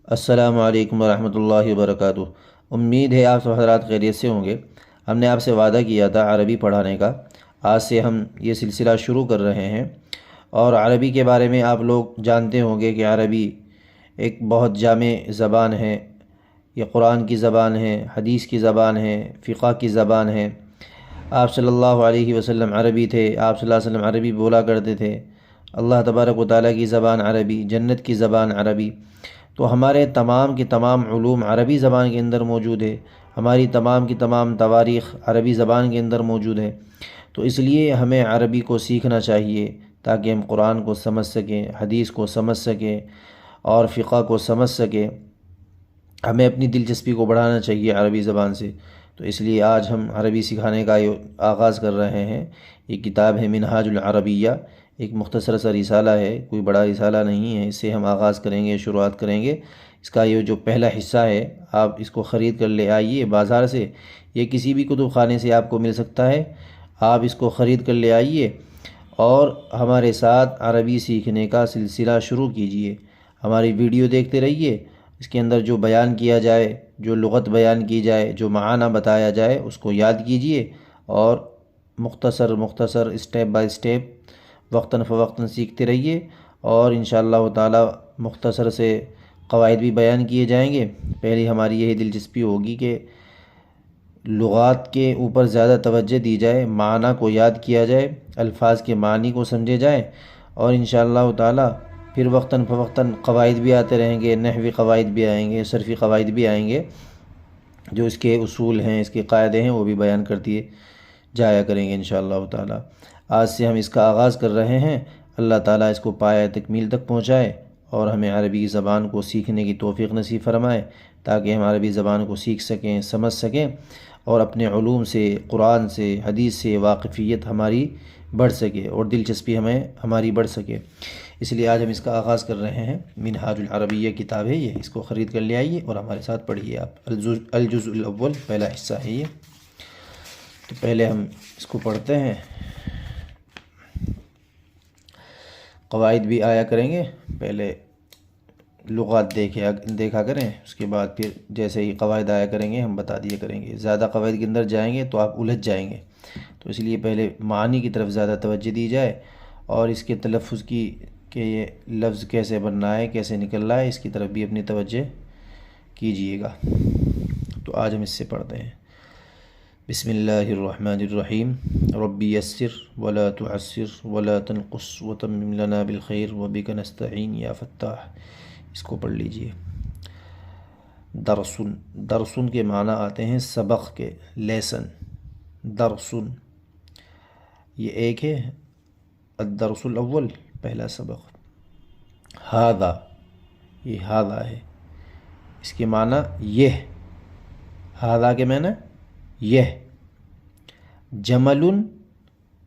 السلام علیکم ورحمۃ اللہ وبرکاتہ۔ امید ہے آپ سب حضرات خیریت سے ہوں گے۔ ہم نے آپ سے وعدہ کیا تھا عربی پڑھانے کا۔ آج سے ہم یہ سلسلہ شروع کر رہے ہیں، اور عربی کے بارے میں آپ لوگ جانتے ہوں گے کہ عربی ایک بہت جامع زبان ہے۔ یہ قرآن کی زبان ہے، حدیث کی زبان ہے، فقہ کی زبان ہے۔ آپ صلی اللہ علیہ وسلم عربی تھے، آپ صلی اللہ علیہ وسلم عربی بولا کرتے تھے۔ اللہ تبارک و تعالیٰ کی زبان عربی، جنت کی زبان عربی۔ تو ہمارے تمام کے تمام علوم عربی زبان کے اندر موجود ہے، ہماری تمام کی تمام تواریخ عربی زبان کے اندر موجود ہے۔ تو اس لیے ہمیں عربی کو سیکھنا چاہیے تاکہ ہم قرآن کو سمجھ سکیں، حدیث کو سمجھ سکیں اور فقہ کو سمجھ سکیں۔ ہمیں اپنی دلچسپی کو بڑھانا چاہیے عربی زبان سے۔ تو اس لیے آج ہم عربی سکھانے کا آغاز کر رہے ہیں۔ یہ کتاب ہے منہاج العربیہ، ایک مختصر سا رسالہ ہے، کوئی بڑا رسالہ نہیں ہے۔ اس سے ہم آغاز کریں گے، شروعات کریں گے۔ اس کا یہ جو پہلا حصہ ہے، آپ اس کو خرید کر لے آئیے بازار سے، یہ کسی بھی کتب خانے سے آپ کو مل سکتا ہے۔ آپ اس کو خرید کر لے آئیے اور ہمارے ساتھ عربی سیکھنے کا سلسلہ شروع کیجئے۔ ہماری ویڈیو دیکھتے رہیے، اس کے اندر جو بیان کیا جائے، جو لغت بیان کی جائے، جو معنی بتایا جائے، اس کو یاد کیجئے اور مختصر اسٹیپ بائی اسٹیپ وقتاً فوقتاً سیکھتے رہیے، اور انشاءاللہ تعالی مختصر سے قواعد بھی بیان کیے جائیں گے۔ پہلی ہماری یہی دلچسپی ہوگی کہ لغات کے اوپر زیادہ توجہ دی جائے، معنی کو یاد کیا جائے، الفاظ کے معنی کو سمجھے جائیں، اور انشاءاللہ تعالی پھر وقتاً فوقتاً قواعد بھی آتے رہیں گے، نحوی قواعد بھی آئیں گے، صرفی قواعد بھی آئیں گے، جو اس کے اصول ہیں، اس کے قاعدے ہیں، وہ بھی بیان کرتی جایا کریں گے انشاءاللہ تعالی۔ آج سے ہم اس کا آغاز کر رہے ہیں۔ اللہ تعالیٰ اس کو پایہ تکمیل تک پہنچائے اور ہمیں عربی زبان کو سیکھنے کی توفیق نصیب فرمائے، تاکہ ہم عربی زبان کو سیکھ سکیں، سمجھ سکیں، اور اپنے علوم سے، قرآن سے، حدیث سے واقفیت ہماری بڑھ سکے اور دلچسپی ہماری بڑھ سکے۔ اس لیے آج ہم اس کا آغاز کر رہے ہیں۔ منہاج العربیہ کتاب ہے یہ، اس کو خرید کر لے آئیے اور ہمارے ساتھ پڑھیے آپ۔ الجزء الاول، پہلا حصہ ہے یہ۔ تو پہلے ہم اس کو پڑھتے ہیں، قواعد بھی آیا کریں گے، پہلے لغات دیکھا کریں، اس کے بعد پھر جیسے ہی قواعد آیا کریں گے ہم بتا دیا کریں گے۔ زیادہ قواعد کے اندر جائیں گے تو آپ الجھ جائیں گے، تو اس لیے پہلے معنی کی طرف زیادہ توجہ دی جائے، اور اس کے تلفظ کی کہ یہ لفظ کیسے بننا ہے، کیسے نکل رہا ہے، اس کی طرف بھی اپنی توجہ کیجئے گا۔ تو آج ہم اس سے پڑھتے ہیں۔ بسم اللہ الرحمن الرحیم۔ ربی یسر ولا تعسر ولا تنقص وتمم لنا بالخیر وبک نستعین یا فتاح۔ اس کو پڑھ لیجئے۔ درسن، درسن کے معنی آتے ہیں سبق کے، لیسن، درسن یہ ایک ہے، الدرس الاول، پہلا سبق۔ ھذا، یہ ھذا ہے، اس کے معنی یہ، ھذا کے معنی یہ۔ جمل،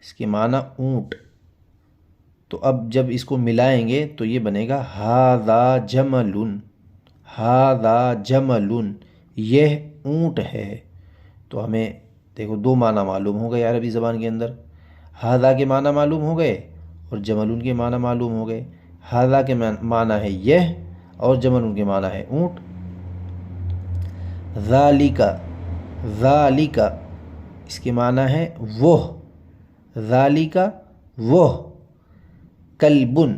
اس کے معنی اونٹ۔ تو اب جب اس کو ملائیں گے تو یہ بنے گا ھذا جمل، ھذا جمل، یہ اونٹ ہے۔ تو ہمیں دیکھو دو معنی معلوم ہو گئے عربی زبان کے اندر، ھذا کے معنی معلوم ہو گئے اور جمل کے معنی معلوم ہو گئے۔ ھذا کے معنی ہے یہ، اور جمل کے معنی ہے اونٹ۔ ذالک، ذالک اس کے معنی ہے وہ، ذالک وہ۔ کلبن،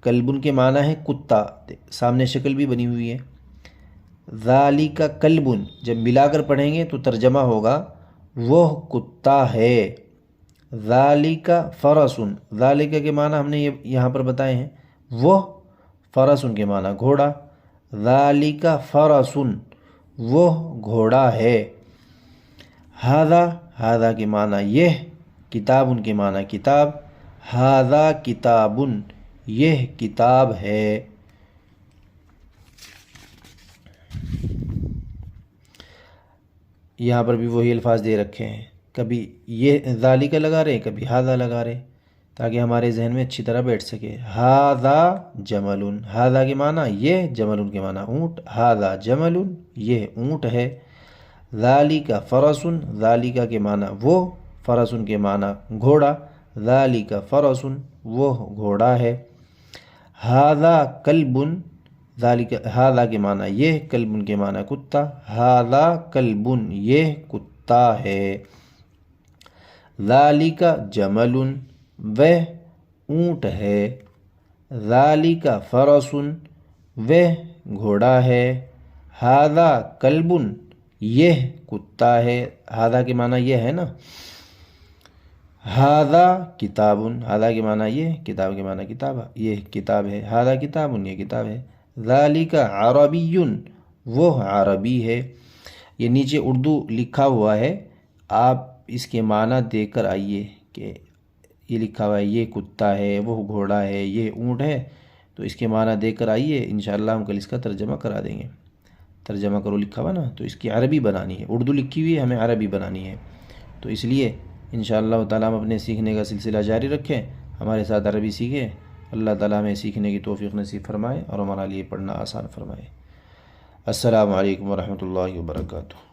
کلبن کے معنی ہے کتا، سامنے شکل بھی بنی ہوئی ہے۔ ذالک کلبن جب ملا کر پڑھیں گے تو ترجمہ ہوگا وہ کتا ہے۔ ذالک فرسن، ذالک کے معنی ہم نے یہاں پر بتائے ہیں، وہ، فرسن کے معنی گھوڑا۔ ذالک فرسن، وہ گھوڑا ہے۔ ھذا، ھذا کے معنی یہ، کتاب ان کے معنی کتاب۔ ھذا کتاب، یہ کتاب ہے۔ یہاں پر بھی وہی الفاظ دے رکھے ہیں، کبھی یہ ذالک لگا رہے، کبھی ھذا لگا رہے، تاکہ ہمارے ذہن میں اچھی طرح بیٹھ سکے۔ ھذا جمل، ھذا کے معنی یہ، جمل کے معنی اونٹ۔ ھذا جمل، یہ اونٹ ہے۔ ذالک فرسن، ذالک کے معنی وہ، فرسن کے معنی گھوڑا۔ ذالک فرسن، وہ گھوڑا ہے۔ ھذا کلب، ذالک ھذا کے معنی یہ، کلبن کے معنی کتا، ھذا کلبن یہ کتا ہے، ذالک جمل وہ اونٹ ہے، ذالک فرس وہ گھوڑا ہے، ھذا کلبن یہ کتا ہے، ھذا کے معنی یہ ہے نا، ھذا کتابن ھذا کے معنی یہ، کتاب کے معنی کتاب، یہ کتاب ہے، ھذا کتابن یہ کتاب ہے، ذالک عربی وہ عربی ہے۔ یہ نیچے اردو لکھا ہوا ہے، آپ اس کے معنی دے کر آئیے کہ یہ لکھا ہوا ہے یہ کتا ہے، وہ گھوڑا ہے، یہ اونٹ ہے، تو اس کے معنی دے کر آئیے، انشاءاللہ ہم کل اس کا ترجمہ کرا دیں گے۔ ترجمہ کرو لکھا ہوا نا، تو اس کی عربی بنانی ہے، اردو لکھی ہوئی ہے، ہمیں عربی بنانی ہے، تو اس لیے انشاءاللہ تعالیٰ ہم اپنے سیکھنے کا سلسلہ جاری رکھیں، ہمارے ساتھ عربی سیکھیں۔ اللہ تعالیٰ ہمیں سیکھنے کی توفیق نصیب فرمائے اور ہمارا لیے پڑھنا آسان فرمائے۔ السلام علیکم ورحمۃ اللہ وبرکاتہ۔